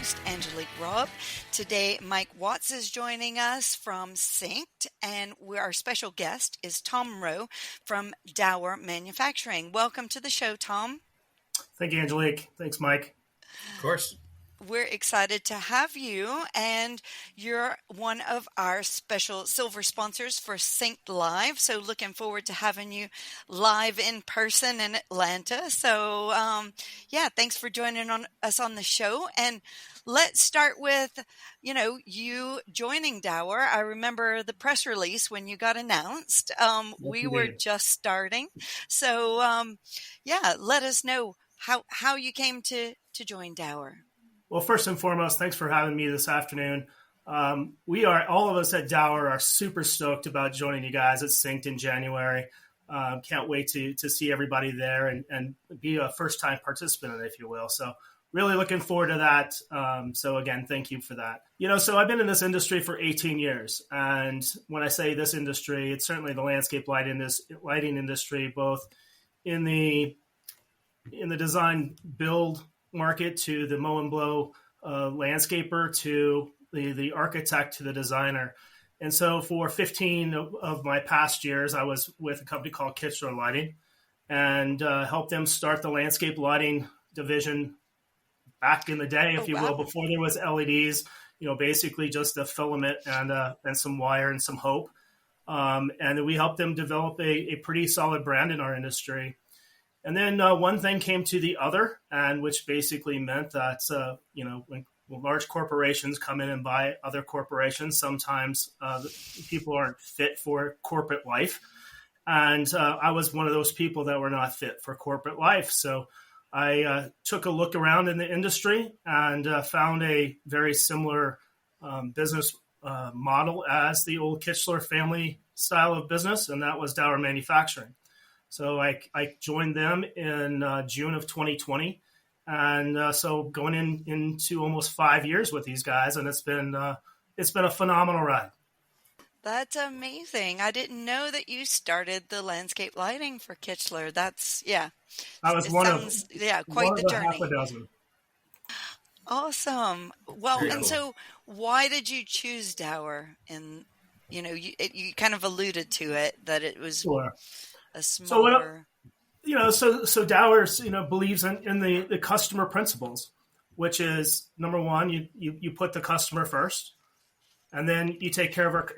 host, Angelique Robb. Today, Mike Watts is joining us from Synced, and our special guest is Tom Rowe from Dauer Manufacturing. Welcome to the show, Tom. Thank you, Angelique. Thanks, Mike. Of course. We're excited to have you, and you're one of our special silver sponsors for Synced Live. So looking forward to having you live in person in Atlanta. So thanks for joining us on the show. And let's start with, you joining Dauer. I remember the press release when you got announced. We were just starting. So let us know how you came to join Dauer. Well, first and foremost, thanks for having me this afternoon. All of us at Dauer are super stoked about joining you guys at Synced in January. Can't wait to see everybody there and be a first-time participant, if you will. So really looking forward to that. So again, thank you for that. So I've been in this industry for 18 years. And when I say this industry, it's certainly the landscape lighting industry, both in the design build market to the mow and blow landscaper to the architect to the designer. And so for 15 of my past years, I was with a company called Kichler Lighting and helped them start the landscape lighting division back in the day, if you will, before there was LEDs, basically just a filament and some wire and some hope. And then we helped them develop a pretty solid brand in our industry. And then one thing came to the other, and which basically meant that, when large corporations come in and buy other corporations, sometimes people aren't fit for corporate life. And I was one of those people that were not fit for corporate life. So I took a look around in the industry and found a very similar business model as the old Kichler family style of business, and that was Dauer Manufacturing. So I joined them in June of 2020, and so going into almost 5 years with these guys, and it's been a phenomenal ride. That's amazing. I didn't know that you started the landscape lighting for Kichler. I was quite the journey. Half a dozen. Awesome. Well, and so why did you choose Dauer? And you kind of alluded to it that it was. Sure. A smaller... So Dauer, believes in the customer principles, which is number one, you put the customer first, and then you take care of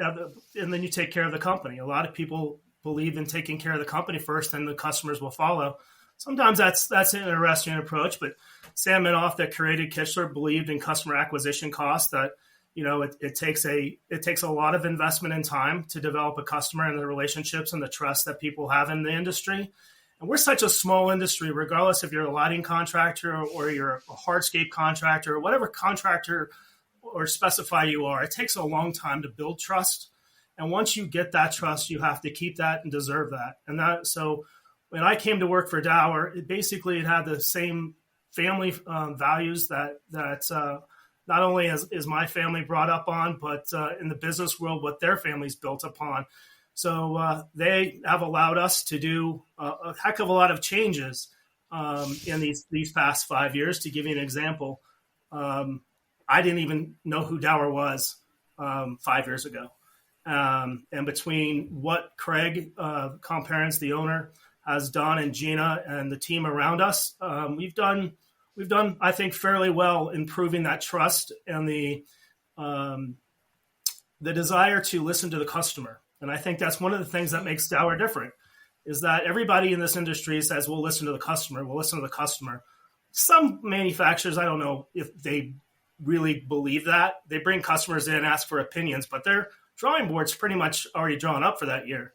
the company. A lot of people believe in taking care of the company first, and the customers will follow. Sometimes that's an interesting approach, but Sam Minoff that created Kichler believed in customer acquisition costs that. It takes a lot of investment and time to develop a customer and the relationships and the trust that people have in the industry. And we're such a small industry, regardless if you're a lighting contractor or you're a hardscape contractor or whatever contractor or specify you are, it takes a long time to build trust. And once you get that trust, you have to keep that and deserve that. So when I came to work for Dauer, it had the same family values that not only is my family brought up on, but in the business world, what their family's built upon. So they have allowed us to do a heck of a lot of changes in these past 5 years. To give you an example, I didn't even know who Dauer was 5 years ago. And between what Craig Comparens, the owner, has done, and Gina and the team around us, we've done, I think, fairly well improving that trust and the desire to listen to the customer. And I think that's one of the things that makes Dauer different, is that everybody in this industry says, we'll listen to the customer. Some manufacturers, I don't know if they really believe that. They bring customers in, ask for opinions, but their drawing board's pretty much already drawn up for that year.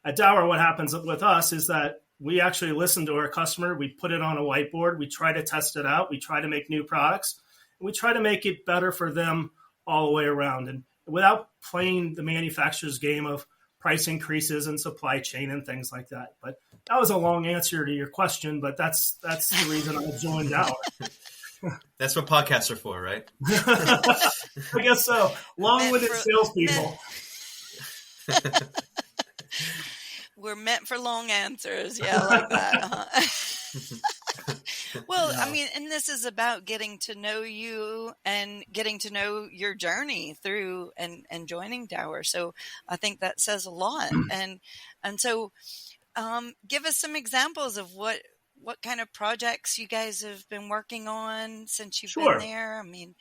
At Dauer, what happens with us is that we actually listen to our customer. We put it on a whiteboard. We try to test it out. We try to make new products. And we try to make it better for them all the way around. And without playing the manufacturer's game of price increases and supply chain and things like that. But that was a long answer to your question, but that's the reason I joined Dauer. That's what podcasts are for, right? I guess so. Long-winded salespeople. We're meant for long answers. Yeah, I like that. Well, I No. mean, and this is about getting to know you and getting to know your journey through and joining Dauer. So I think that says a lot. And so give us some examples of what kind of projects you guys have been working on since you've been Sure. there. I mean,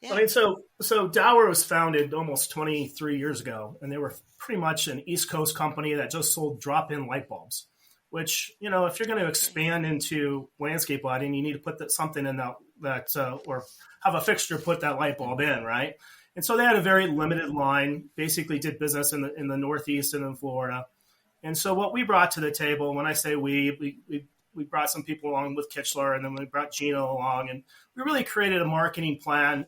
I yeah. mean, so Dauer was founded almost 23 years ago, and they were pretty much an East Coast company that just sold drop-in light bulbs. Which, if you're going to Okay. expand into landscape lighting, you need to put something in or have a fixture put that light bulb in, right? And so they had a very limited line. Basically, did business in the Northeast and in Florida. And so what we brought to the table, when I say we brought some people along with Kitchler, and then we brought Gino along, and we really created a marketing plan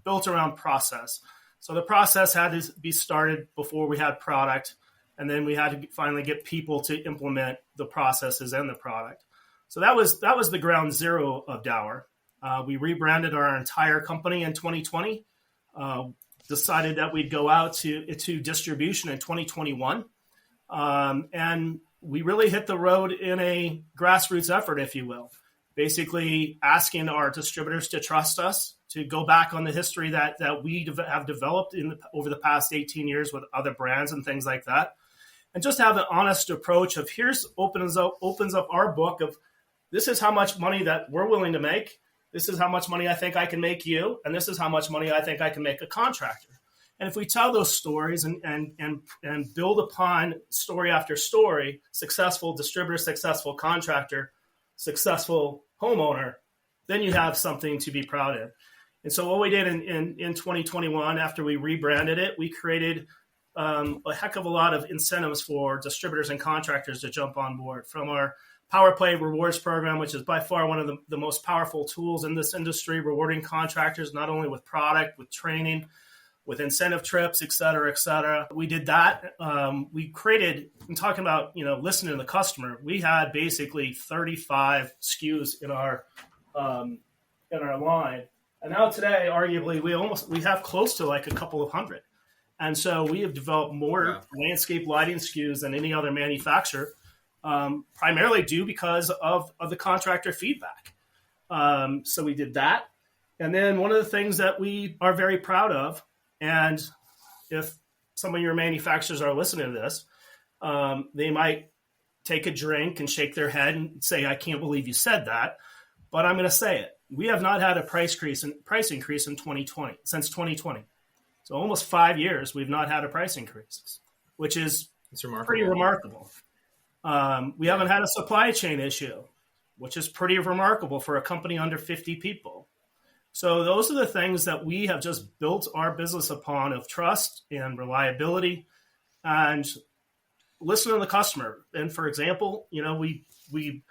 built around process. So the process had to be started before we had product, and then we had to finally get people to implement the processes and the product. So that was the ground zero of Dauer. We rebranded our entire company in 2020. Decided that we'd go out to distribution in 2021. And we really hit the road in a grassroots effort, if you will, basically asking our distributors to trust us, to go back on the history that we have developed over the past 18 years with other brands and things like that, and just have an honest approach of opens up our book of, this is how much money that we're willing to make, this is how much money I think I can make you, and this is how much money I think I can make a contractor. And if we tell those stories and build upon story after story, successful distributor, successful contractor, successful homeowner, then you have something to be proud of. And so what we did in 2021, after we rebranded it, we created a heck of a lot of incentives for distributors and contractors to jump on board, from our Power Play rewards program, which is by far one of the most powerful tools in this industry, rewarding contractors not only with product, with training, with incentive trips, et cetera, et cetera. We did that. We created, I'm talking about, listening to the customer. We had basically 35 SKUs in our line. And now today, arguably, we have close to like a couple of hundred. And so we have developed more landscape lighting SKUs than any other manufacturer, primarily due because of the contractor feedback. So we did that. And then one of the things that we are very proud of, and if some of your manufacturers are listening to this, they might take a drink and shake their head and say, I can't believe you said that. But I'm going to say it. We have not had a price increase in 2020, since 2020. So almost 5 years, we've not had a price increase, which is pretty remarkable. We haven't had a supply chain issue, which is pretty remarkable for a company under 50 people. So those are the things that we have just built our business upon, of trust and reliability and listen to the customer. And for example, we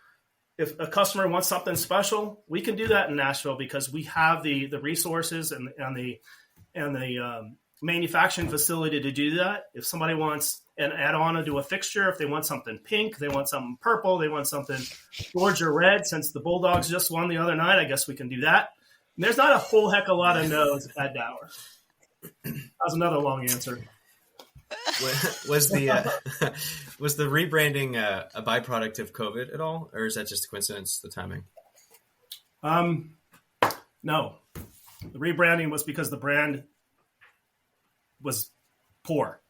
if a customer wants something special, we can do that in Nashville because we have the resources and the manufacturing facility to do that. If somebody wants an add-on to do a fixture, if they want something pink, they want something purple, they want something Georgia red, since the Bulldogs just won the other night, I guess we can do that. And there's not a whole heck of a lot of no's at Dauer. That was another long answer. Was the rebranding a byproduct of COVID at all, or is that just a coincidence, the timing? No. The rebranding was because the brand was poor,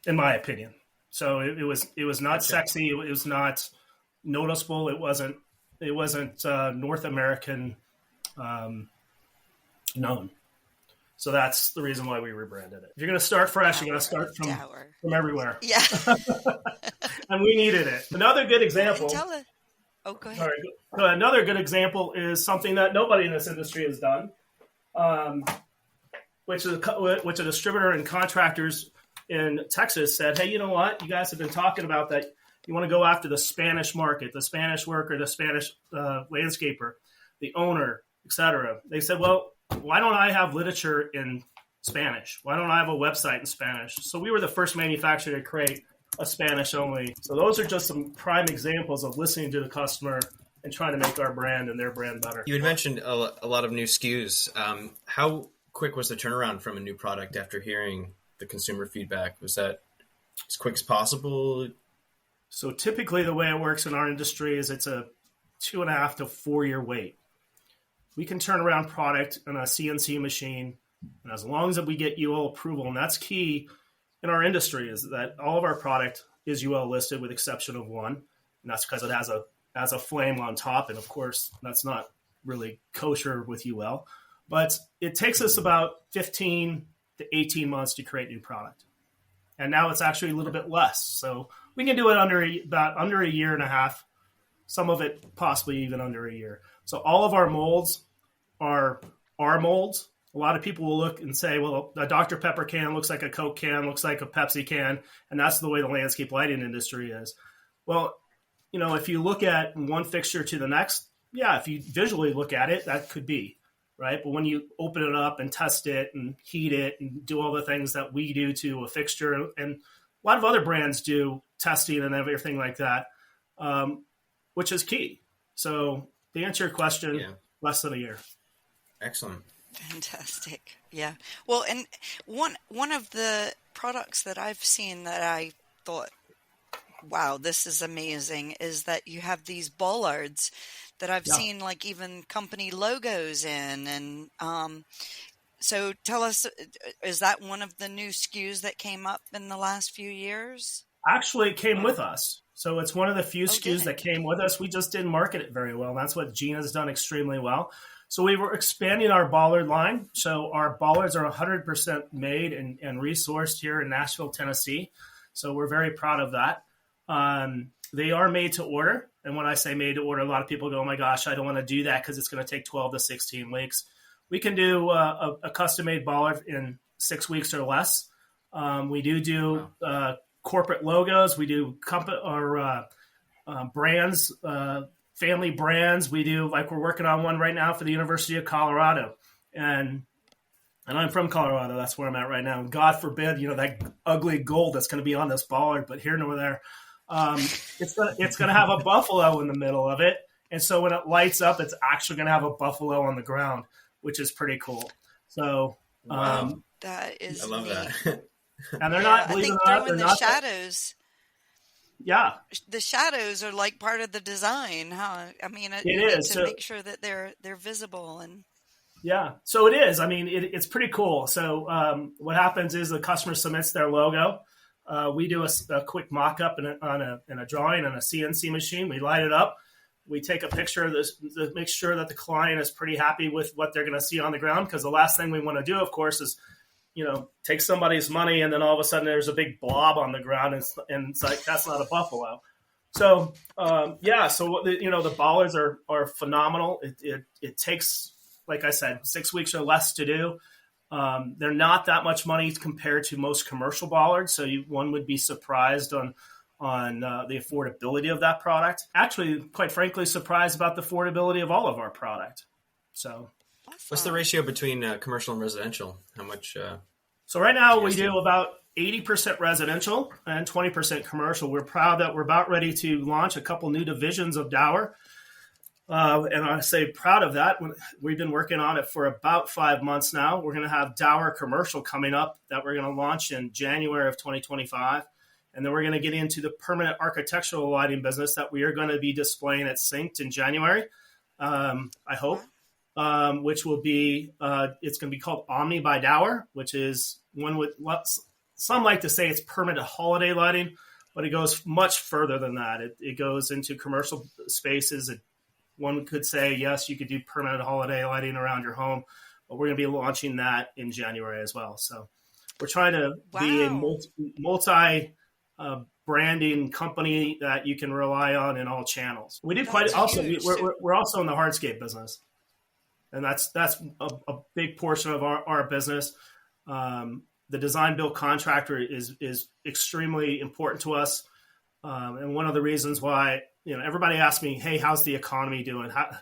in my opinion. So it was not sexy. It was not noticeable. It wasn't North American known. So that's the reason why we rebranded it. If you're going to start fresh, you're going to start from everywhere. Yeah. And we needed it. Another good example. Go ahead. Sorry. Another good example is something that nobody in this industry has done, which a distributor and contractors in Texas said, hey, you know what? You guys have been talking about that. You want to go after the Spanish market, the Spanish worker, the Spanish landscaper, the owner, et cetera. They said, well, why don't I have literature in Spanish? Why don't I have a website in Spanish? So we were the first manufacturer to create a Spanish only. So those are just some prime examples of listening to the customer and trying to make our brand and their brand better. You had mentioned a lot of new SKUs. How quick was the turnaround from a new product after hearing the consumer feedback? Was that as quick as possible? So typically the way it works in our industry is it's a 2.5 to 4 year wait. We can turn around product in a CNC machine, and as long as we get UL approval, and that's key in our industry, is that all of our product is UL listed with exception of one, and that's because it has a flame on top, and of course that's not really kosher with UL. But it takes us about 15 to 18 months to create new product, and now it's actually a little bit less. So we can do it under a year and a half. Some of it possibly even under a year. So all of our molds are our molds. A lot of people will look and say, well, a Dr. Pepper can looks like a Coke can, looks like a Pepsi can, and that's the way the landscape lighting industry is. Well, if you look at one fixture to the next, yeah, if you visually look at it, that could be, right? But when you open it up and test it and heat it and do all the things that we do to a fixture, and a lot of other brands do testing and everything like that, which is key. So to answer your question, less than a year. Excellent. Fantastic. Yeah. Well, and one of the products that I've seen that I thought, wow, this is amazing, is that you have these bollards that I've seen like even company logos in. And so tell us, is that one of the new SKUs that came up in the last few years? Actually, it came with us. So it's one of the few SKUs that came with us. We just didn't market it very well. That's what Gina's done extremely well. So we were expanding our bollard line. So our bollards are 100% made and resourced here in Nashville, Tennessee. So we're very proud of that. They are made to order. And when I say made to order, a lot of people go, oh my gosh, I don't want to do that because it's going to take 12 to 16 weeks. We can do a custom-made bollard in 6 weeks or less. We do corporate logos. We do brands, family brands. We do, like we're working on one right now for the University of Colorado. And I'm from Colorado. That's where I'm at right now. And God forbid, that ugly gold that's going to be on this bollard, but here nor there. It's going to have a buffalo in the middle of it. And so when it lights up, it's actually going to have a buffalo on the ground, which is pretty cool. So that is I love neat. that. And they're not, believe it or not, they're not shadows. Yeah. The shadows are like part of the design, huh? I mean, it is to make sure that they're visible and. Yeah, so it is. I mean, it's pretty cool. So what happens is the customer submits their logo. We do a quick mock-up in a drawing on a CNC machine. We light it up. We take a picture of this to make sure that the client is pretty happy with what they're going to see on the ground, because the last thing we want to do, of course, is take somebody's money and then all of a sudden there's a big blob on the ground and it's like, that's not a buffalo. So, so the bollards are phenomenal. It takes, like I said, 6 weeks or less to do. They're not that much money compared to most commercial bollards. So one would be surprised on the affordability of that product. Actually, quite frankly, surprised about the affordability of all of our product. So what's the ratio between commercial and residential? How much? So right now we do about 80% residential and 20% commercial. We're proud that we're about ready to launch a couple new divisions of Dauer. And I say proud of that. We've been working on it for about 5 months now. We're going to have Dauer Commercial coming up that we're going to launch in January of 2025. And then we're going to get into the permanent architectural lighting business that we are going to be displaying at Synced in January, I hope, which will be, it's going to be called Omni by Dauer, which is some like to say it's permanent holiday lighting, but it goes much further than that. It goes into commercial spaces. One could say, yes, you could do permanent holiday lighting around your home, but we're going to be launching that in January as well. So we're trying to be a multi branding company that you can rely on in all channels. We do we're also in the hardscape business, and that's a big portion of our business. The design build contractor is extremely important to us. And one of the reasons why, everybody asks me, hey, how's the economy doing? How,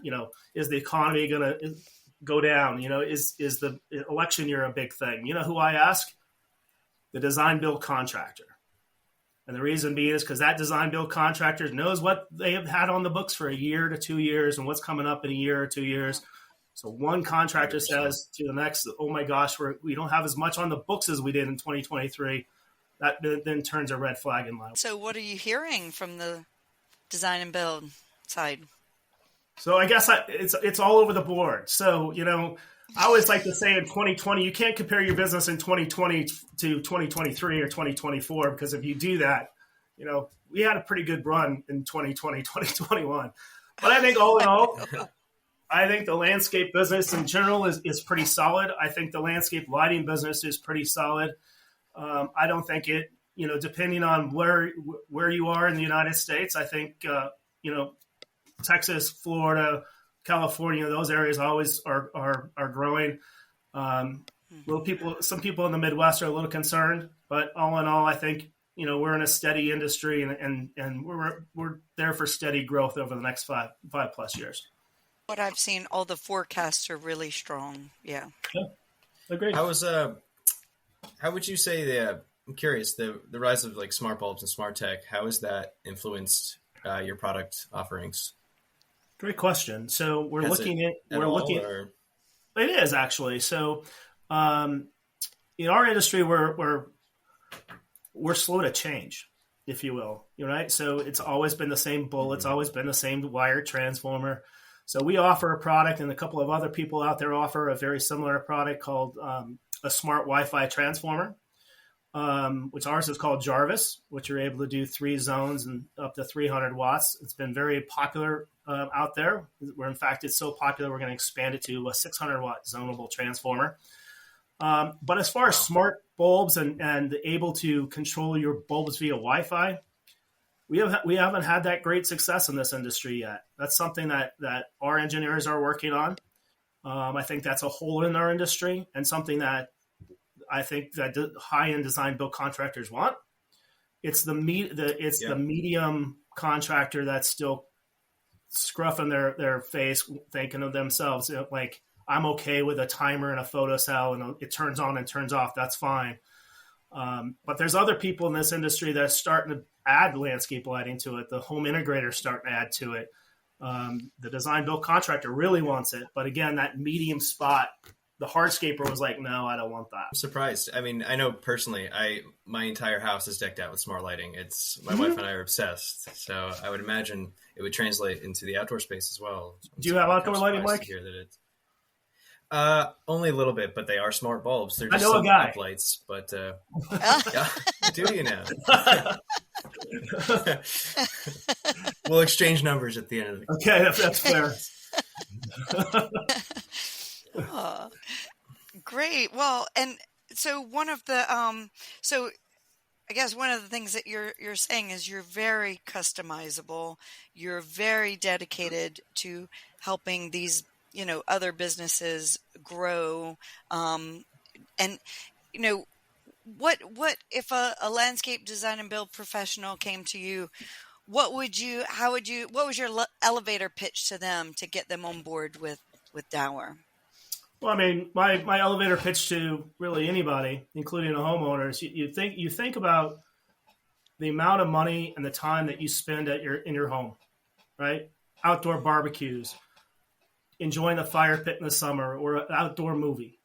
is the economy going to go down? Is the election year a big thing? You know who I ask? The design build contractor. And the reason being is because that design build contractor knows what they have had on the books for a year to 2 years and what's coming up in a year or 2 years. So one contractor says to the next, oh my gosh, we don't have as much on the books as we did in 2023. That then turns a red flag in line. So what are you hearing from the design and build side? So I guess it's all over the board. So, I always like to say in 2020, you can't compare your business in 2020 to 2023 or 2024, because if you do that, we had a pretty good run in 2020, 2021. But I think all in all, I think the landscape business in general is pretty solid. I think the landscape lighting business is pretty solid. I don't think it, depending on where you are in the United States, I think, Texas, Florida, California, those areas always are growing. Some people in the Midwest are a little concerned, but all in all, I think, we're in a steady industry and we're there for steady growth over the next five plus years. What I've seen, all the forecasts are really strong. Yeah. Agreed. How would you say I'm curious, the rise of like smart bulbs and smart tech, how has that influenced your product offerings? Great question. So it is actually. So, in our industry, we're slow to change, if you will. Right. So it's always been the same bulb. It's always been the same wired transformer. So we offer a product, and a couple of other people out there offer a very similar product called a smart Wi-Fi transformer, which ours is called Jarvis, which you're able to do 3 zones and up to 300 watts. It's been very popular out there. Where in fact, it's so popular, we're going to expand it to a 600 watt zonable transformer. But as far as smart bulbs and able to control your bulbs via Wi-Fi, we haven't had that great success in this industry yet. That's something that our engineers are working on. I think that's a hole in our industry, and something that I think that high-end design build contractors want. It's the medium contractor that's still scruffing their face, thinking of themselves like, I'm okay with a timer and a photo cell, and it turns on and turns off. That's fine. But there's other people in this industry that are starting to add landscape lighting to it. The home integrator is starting to add to it. The design build contractor really wants it. But again, that medium spot, the hardscaper was like, no, I don't want that. I'm surprised. I mean, I know personally, my entire house is decked out with smart lighting. My wife and I are obsessed. So I would imagine it would translate into the outdoor space as well. Do you have outdoor lighting, Mike? Only a little bit, but they are smart bulbs. They're just up lights, but yeah, do you now? We'll exchange numbers at the end of the Okay, that's fair. Oh, great. Well, and so one of the so I guess one of the things that you're saying is you're very customizable. You're very dedicated to helping these other businesses grow. And what if a landscape design and build professional came to you? What was your elevator pitch to them to get them on board with Dauer? Well, I mean, my elevator pitch to really anybody, including the homeowners, you think about the amount of money and the time that you spend in your home, right? Outdoor barbecues, enjoying the fire pit in the summer, or an outdoor movie.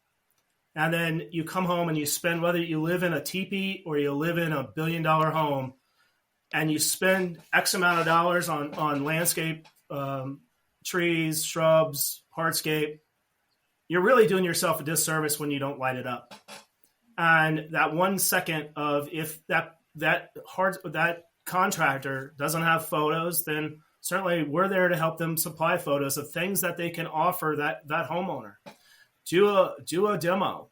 And then you come home and you spend, whether you live in a teepee or you live in a $1 billion home, and you spend X amount of dollars on landscape, trees, shrubs, hardscape, you're really doing yourself a disservice when you don't light it up. And that 1 second of, if that contractor doesn't have photos, then certainly we're there to help them supply photos of things that they can offer that homeowner. Do a demo.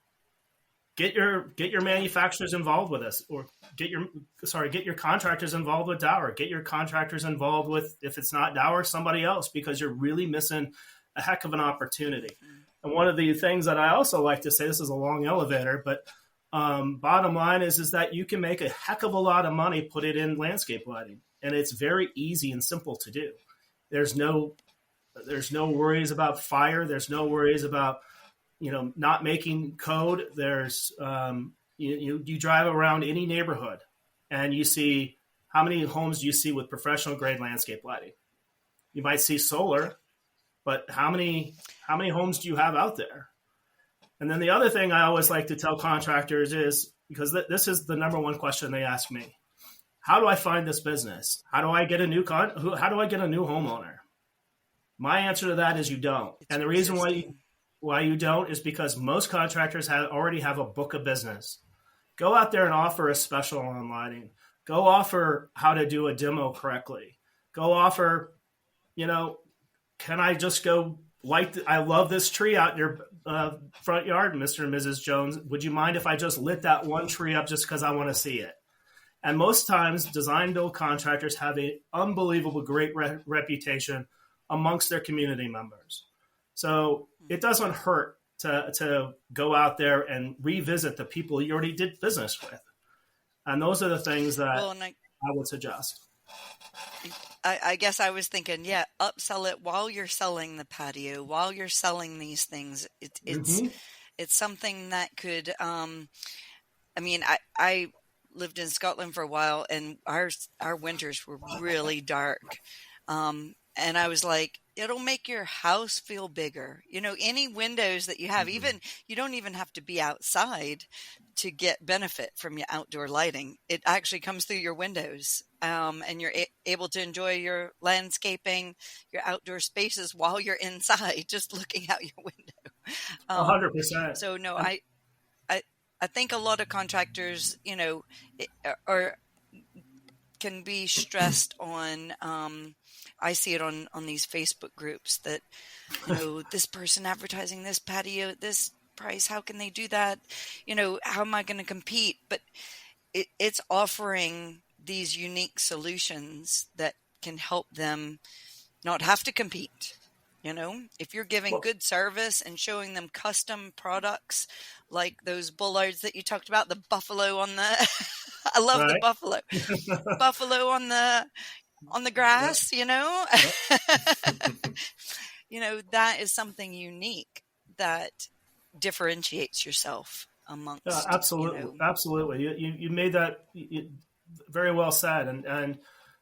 Get your manufacturers involved with us, or get your contractors involved with Dauer. Get your contractors involved with, if it's not Dauer, somebody else, because you're really missing a heck of an opportunity. And one of the things that I also like to say, this is a long elevator, but bottom line is that you can make a heck of a lot of money, put it in landscape lighting. And it's very easy and simple to do. There's no worries about fire. There's no worries about, not making code. There's, you drive around any neighborhood and you see, how many homes do you see with professional grade landscape lighting? You might see solar, but how many homes do you have out there? And then the other thing I always like to tell contractors is, because this is the number one question they ask me: how do I find this business? How do I get a new homeowner? My answer to that is you don't. It's And the reason resisting. why you don't is because most contractors already have a book of business. Go out there and offer a special on lighting. Go offer how to do a demo correctly. Go offer, you know, can I just go I love this tree out in your front yard, Mr. and Mrs. Jones. Would you mind if I just lit that one tree up just because I want to see it? And most times, design build contractors have an unbelievable great reputation amongst their community members. So it doesn't hurt to go out there and revisit the people you already did business with. And those are the things that Well, and I would suggest. I guess I was thinking, yeah, upsell it while you're selling the patio, while you're selling these things. It's something that could. I mean, I lived in Scotland for a while, and our winters were really dark. And I was like, it'll make your house feel bigger. You know, any windows that you have, even you don't even have to be outside to get benefit from your outdoor lighting. It actually comes through your windows, and you're able to enjoy your landscaping, your outdoor spaces while you're inside, just looking out your window. 100%. So no, I think a lot of contractors, you know, can be stressed on. I see it on these Facebook groups that, you know, this person advertising this patio at this price. How can they do that? You know, how am I going to compete? But it's offering these unique solutions that can help them not have to compete. You know, if you're giving good service and showing them custom products like those bollards that you talked about, the buffalo on the, I love the buffalo on the grass, you know, you know, that is something unique that differentiates yourself amongst. Absolutely. You know. Absolutely. You made that very well said. And,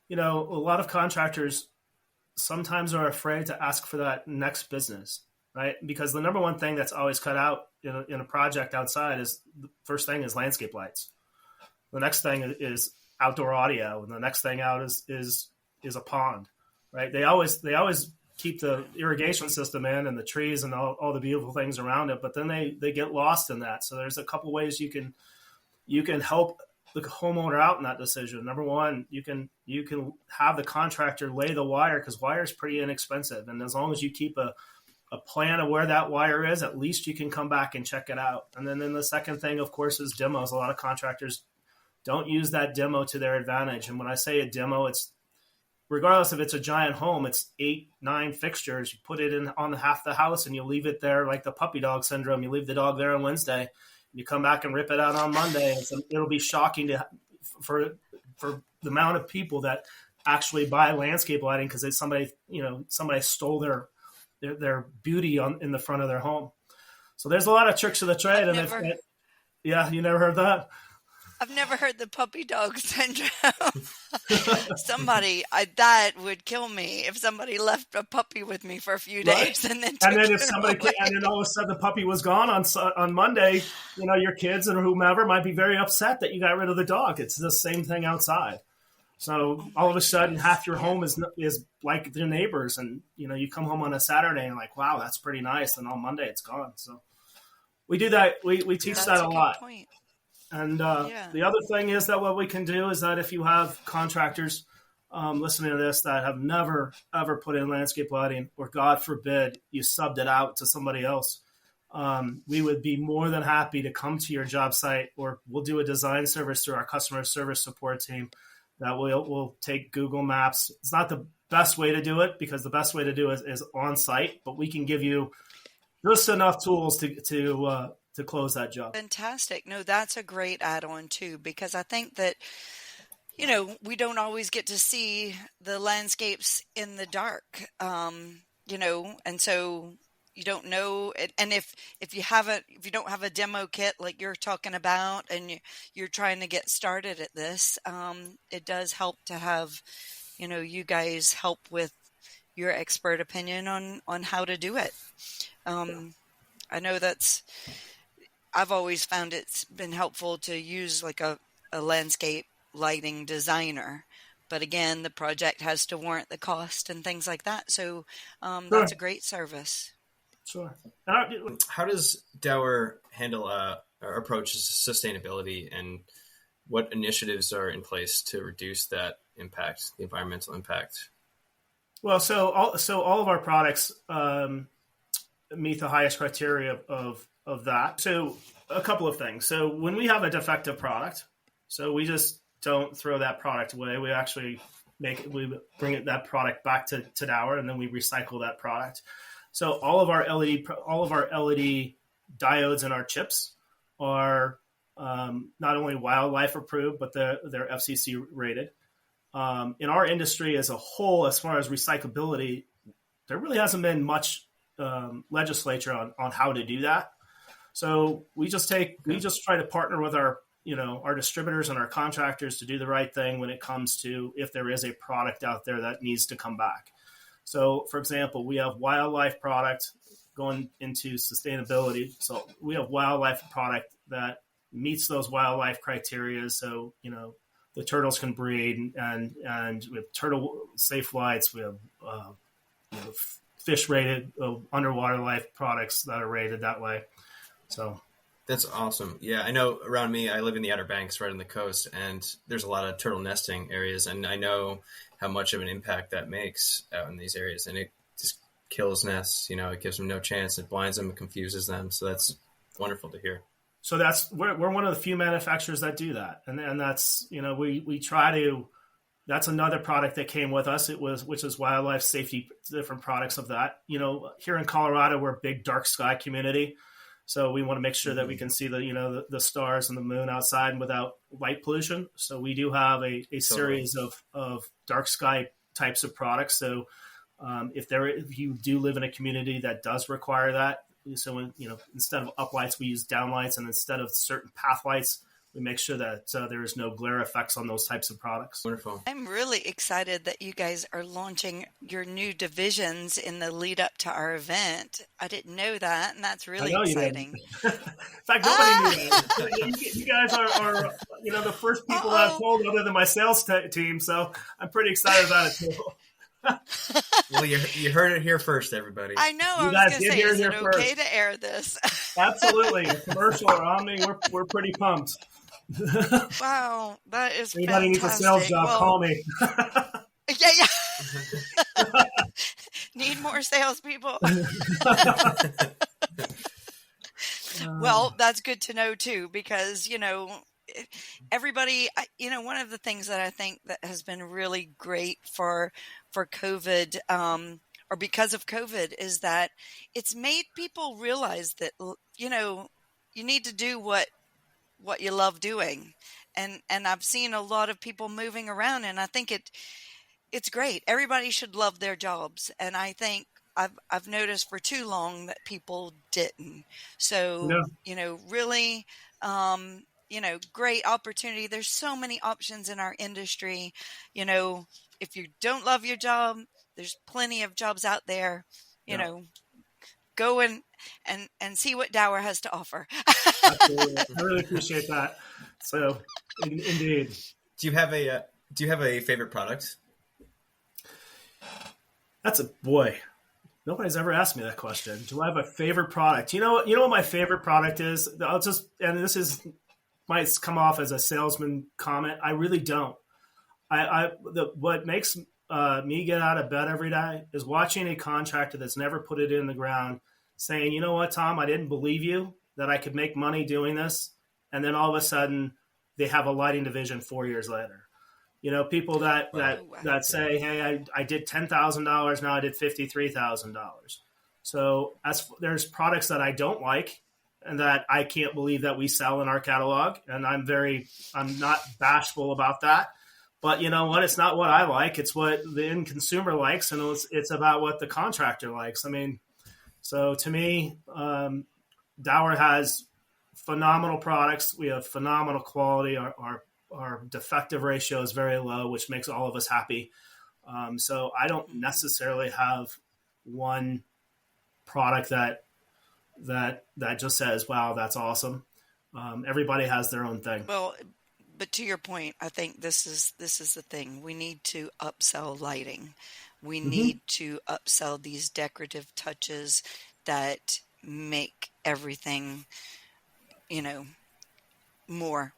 you know, a lot of contractors sometimes are afraid to ask for that next business, right? Because the number one thing that's always cut out in a project outside is the first thing is landscape lights. The next thing is outdoor audio, and the next thing out is a pond, right? They always keep the irrigation system in and the trees and all the beautiful things around it, but then they get lost in that. So there's a couple ways you can help the homeowner out in that decision. Number one, you can have the contractor lay the wire, because wire is pretty inexpensive, and as long as you keep a plan of where that wire is, at least you can come back and check it out. And then the second thing, of course, is demos. A lot of contractors don't use that demo to their advantage. And when I say a demo, it's regardless if it's a giant home, it's 8-9 fixtures. You put it in on half the house and you leave it there like the puppy dog syndrome. You leave the dog there on Wednesday. You come back and rip it out on Monday. It'll be shocking for the amount of people that actually buy landscape lighting because somebody stole their beauty in the front of their home. So there's a lot of tricks of the trade. Yeah, you never heard that? I've never heard the puppy dog syndrome. That would kill me if somebody left a puppy with me for a few days and then if somebody came, and then all of a sudden the puppy was gone on Monday, you know, your kids and whomever might be very upset that you got rid of the dog. It's the same thing outside. So all of a sudden half your home is like your neighbors, and you know, you come home on a Saturday and like, wow, that's pretty nice, and on Monday it's gone. So we do that. We teach that a lot. Point. And the other thing is that what we can do is that if you have contractors listening to this that have never, ever put in landscape lighting, or God forbid, you subbed it out to somebody else, we would be more than happy to come to your job site, or we'll do a design service through our customer service support team that we'll take Google Maps. It's not the best way to do it, because the best way to do it is on site, but we can give you just enough tools to close that job. Fantastic. No, that's a great add-on too, because I think that, you know, we don't always get to see the landscapes in the dark, you know, and so you don't know. And if you don't have a demo kit like you're talking about, and you're trying to get started at this, it does help to have, you know, you guys help with your expert opinion on how to do it. I know I've always found it's been helpful to use like a landscape lighting designer, But again, the project has to warrant the cost and things like that. So Sure, that's a great service. sure. How does Dauer handle or approach sustainability, and what initiatives are in place to reduce that impact, the environmental impact? Well, so all of our products meet the highest criteria of that. So a couple of things. So when we have a defective product, so we just don't throw that product away. We actually we bring that product back to Dauer, and then we recycle that product. So all of our LED diodes and our chips are not only wildlife approved, but they're FCC rated. In our industry as a whole, as far as recyclability, there really hasn't been much legislature on how to do that. So we just try to partner with our distributors and our contractors to do the right thing when it comes to if there is a product out there that needs to come back. So, for example, we have wildlife product going into sustainability. So we have wildlife product that meets those wildlife criteria. So, the turtles can breed, and we have turtle safe lights. We have fish rated underwater life products that are rated that way. So that's awesome. Yeah, I know around me, I live in the Outer Banks right on the coast, and there's a lot of turtle nesting areas, and I know how much of an impact that makes out in these areas, and it just kills nests. It gives them no chance. It blinds them, it confuses them. So that's wonderful to hear. So we're one of the few manufacturers that do that, and that's we try to. That's another product that came with us. Which is wildlife safety, different products of that. Here in Colorado, we're a big dark sky community, so we want to make sure that we can see the stars and the moon outside and without light pollution. So we do have a series of dark sky types of products. So if you do live in a community that does require that, so instead of uplights, we use downlights, and instead of certain path lights, we make sure that there is no glare effects on those types of products. Wonderful. I'm really excited that you guys are launching your new divisions in the lead up to our event. I didn't know that, and that's really exciting. In fact, nobody knew that. You guys are the first people that I've told other than my sales team, so I'm pretty excited about it too. Well, you heard it here first, everybody. I know. I was going to say, is it okay to air this? Absolutely. Commercial or Omni, we're pretty pumped. Wow, that is anybody fantastic. Needs a sales job, call me. Yeah. Need more salespeople. Well, that's good to know too, because everybody. One of the things that I think that has been really great for COVID, or because of COVID, is that it's made people realize that you need to do what you love doing, and I've seen a lot of people moving around, and I think it's great. Everybody should love their jobs, and I think I've noticed for too long that people didn't. So really, great opportunity. There's so many options in our industry. If you don't love your job, there's plenty of jobs out there. Go and see what Dauer has to offer. Absolutely. I really appreciate that. So, indeed. Do you have a favorite product? Boy. Nobody's ever asked me that question. Do I have a favorite product? You know what my favorite product is? Might come off as a salesman comment. I really don't. What makes me get out of bed every day is watching a contractor that's never put it in the ground saying, you know what, Tom, I didn't believe you that I could make money doing this. And then all of a sudden they have a lighting division 4 years later. People that say, hey, I did $10,000. Now I did $53,000. So there's products that I don't like and that I can't believe that we sell in our catalog. And I'm not bashful about that. But you know what? It's not what I like. It's what the end consumer likes. And it's about what the contractor likes. I mean, so to me, Dauer has phenomenal products. We have phenomenal quality. Our defective ratio is very low, which makes all of us happy. So I don't necessarily have one product that just says, wow, that's awesome. Everybody has their own thing. Well, But to your point, I think this is the thing. We need to upsell lighting. We Hmm. need to upsell these decorative touches that make everything, you know, more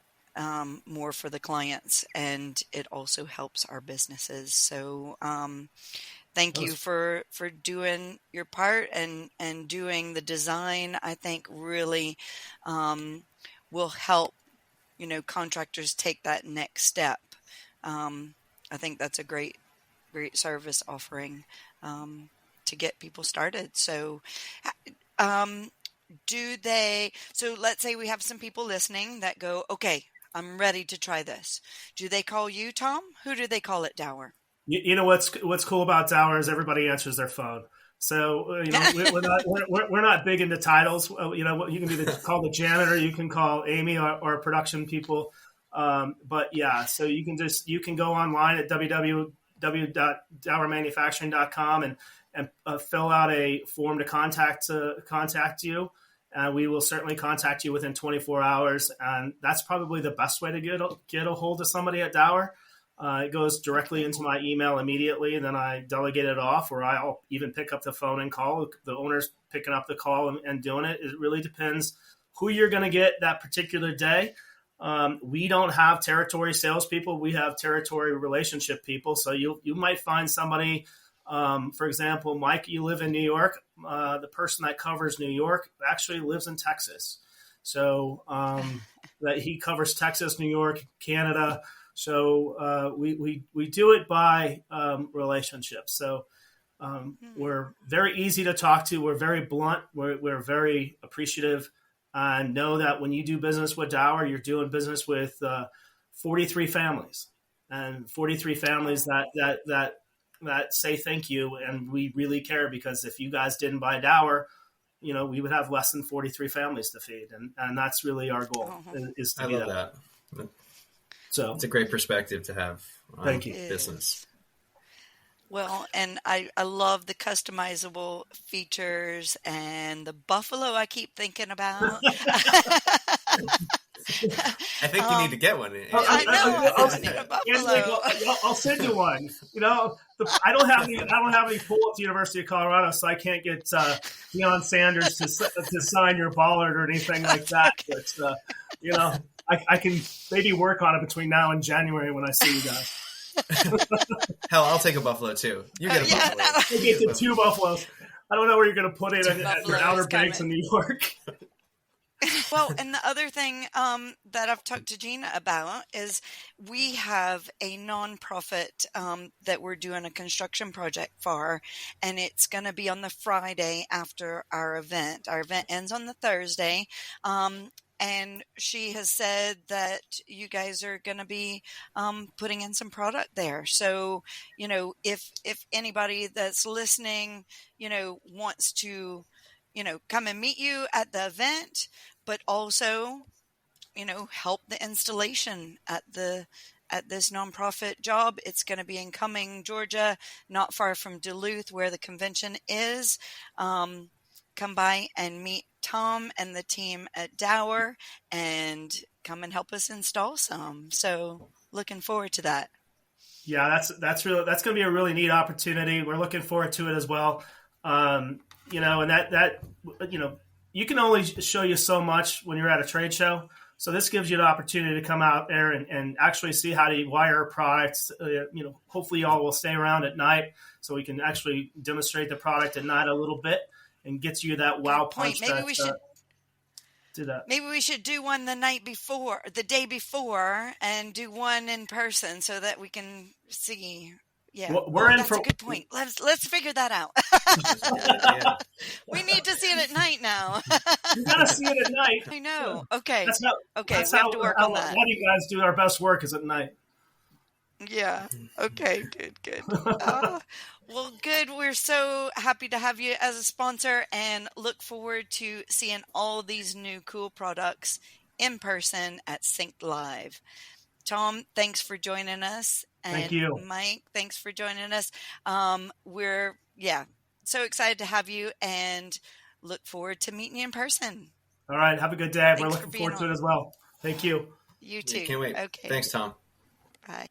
more for the clients, and it also helps our businesses. So thank That you was for doing your part and doing the design. I think really um, will help, contractors take that next step. Um, I think that's a great service offering to get people started. So, um, so let's say we have some people listening that go, okay, I'm ready to try this. Do they call you, Tom? Who do they call at Dauer? you know what's cool about Dauer is everybody answers their phone. So we're not big into titles. You can be call the janitor, you can call Amy or production people. But yeah, so you can go online at www.dowermanufacturing.com and fill out a form to contact you. We will certainly contact you within 24 hours, and that's probably the best way to get a hold of somebody at Dauer. It goes directly Okay. into my email immediately, and then I delegate it off, or I'll even pick up the phone and call. The owner's picking up the call and doing it. It really depends who you're going to get that particular day. We don't have territory salespeople. We have territory relationship people. So you might find somebody, for example, Mike, you live in New York. The person that covers New York actually lives in Texas. So that he covers Texas, New York, Canada. So we do it by relationships. So Hmm. we're very easy to talk to. We're very blunt. We're very appreciative. And know that when you do business with Dauer, you're doing business with 43 families, and 43 families Oh. that say thank you, and we really care, because if you guys didn't buy Dauer, we would have less than 43 families to feed, and that's really our goal, Oh, is to I be love that way. that. So It's a great perspective to have thank on you. business. is. Well, and I love the customizable features and the buffalo I keep thinking about. I think you need to um, get one, I'll, I Amy. know, I I'll, think I need a Angelique, buffalo. I'll send you one. I don't have any pull at the University of Colorado, so I can't get Deion Sanders to sign your ballot or anything like that. Okay. But I can maybe work on it between now and January when I see you guys. Hell, I'll take a buffalo too. You get a Yeah, buffalo. no. We'll You get get a the two buffalo. buffaloes. I don't know where you're going to put it Two at your buffaloes Outer Banks in coming. New York. Well, and the other thing that I've talked to Gina about is we have a nonprofit that we're doing a construction project for, and it's going to be on the Friday after our event. Our event ends on the Thursday. And she has said that you guys are going to be putting in some product there. So, if anybody that's listening, wants to, come and meet you at the event, but also, help the installation at this nonprofit job. It's going to be in Cumming, Georgia, not far from Duluth, where the convention is. Um, Come by and meet Tom and the team at Dauer, and come and help us install some. So looking forward to that. Yeah, that's going to be a really neat opportunity. We're looking forward to it as well. And that you can only show you so much when you're at a trade show. So this gives you the opportunity to come out there and actually see how to wire products. Hopefully y'all will stay around at night so we can actually demonstrate the product at night a little bit and get you that wow Good point. punch that do that. Maybe we should do one the day before, and do one in person so that we can see. Yeah. We're Oh, in that's a for good point. Let's figure that out. That's a good idea. We need to see it at night now. you got to see it at night. I know. Okay. That's how Okay, that's we have how, to work how on a that. lot of you guys do our best work is at night. Yeah. Okay, good. Well, good. We're so happy to have you as a sponsor, and look forward to seeing all these new cool products in person at Sync Live. Tom, thanks for joining us. Thank And you. Mike, thanks for joining us. We're so excited to have you, and look forward to meeting you in person. All right. Have a good day. We're Thanks for looking being forward to it on. as well. Thank you. You too. Can't wait. Okay. Thanks, Tom. Bye.